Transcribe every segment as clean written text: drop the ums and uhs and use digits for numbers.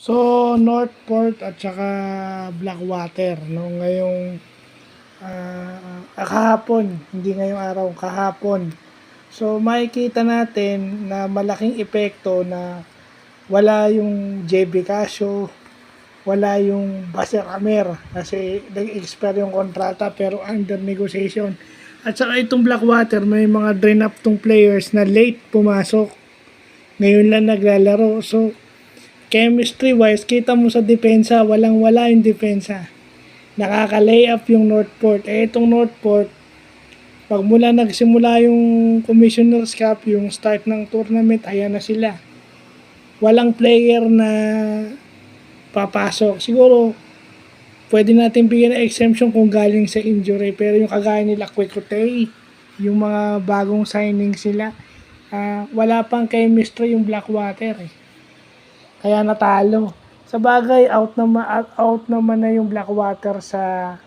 So, Northport at saka Blackwater, no, ngayong kahapon, hindi ngayong araw, kahapon. So, makikita natin na malaking epekto na wala yung JB Casio, wala yung Baser Amer kasi nag-expire yung kontrata pero under negotiation. At saka itong Blackwater, may mga drain up tong players na late pumasok. Ngayon lang naglalaro. So, chemistry wise, kita mo sa depensa, walang-wala yung depensa. Nakaka-lay up yung Northport. Itong Northport, pag mula nagsimula yung Commissioner's Cup, yung start ng tournament, ayan na sila. Walang player na papasok. Siguro, pwede natin bigyan ng exemption kung galing sa injury. Pero yung kagaya nila, Kwekutey, yung mga bagong signing sila, wala pang chemistry yung Blackwater eh. Kaya natalo. Sa bagay, out naman na yung Blackwater sa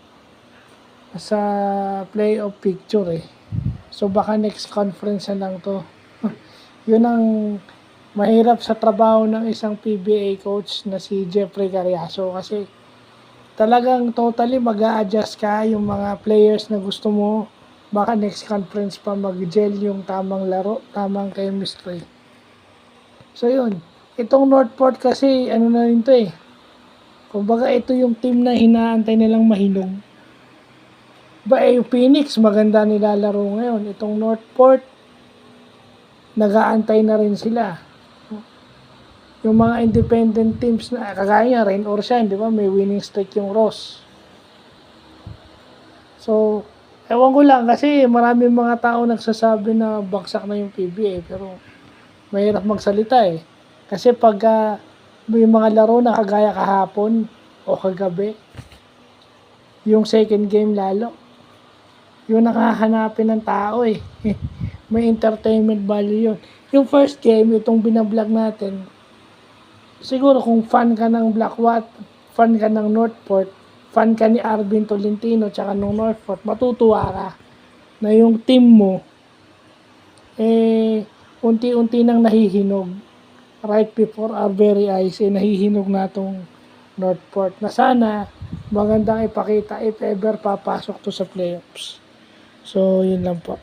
playoff picture eh. So baka next conference na lang to. Yun ang mahirap sa trabaho ng isang PBA coach na si Jeffrey Carriazo kasi talagang totally mag-a-adjust ka yung mga players na gusto mo. Baka next conference pa mag-gel yung tamang laro, tamang chemistry. So yun. Itong Northport kasi, ano na rin to eh. Kumbaga ito yung team na hinaantay nilang mahinog. Yung Phoenix, maganda nilalaro ngayon. Itong Northport, nag-aantay na rin sila. Yung mga independent teams na, kagaya Rain or Shine, di ba? May winning streak yung Ross. So, ewan ko lang kasi maraming mga tao nagsasabi na bagsak na yung PBA pero mahirap magsalita eh. Kasi pag may mga laro na kagaya kahapon o kagabi, yung second game lalo, yung nakahanapin ng tao eh. May entertainment value yun. Yung first game, itong binablog natin, siguro kung fan ka ng Blackwater, fan ka ng Northport, fan ka ni Arvin Tolentino tsaka ng Northport, matutuwa ka na yung team mo unti-unti nang nahihinog right before our very eyes, nahihinog na tong Northport na sana magandang ipakita if ever papasok to sa playoffs. So, yun lang po.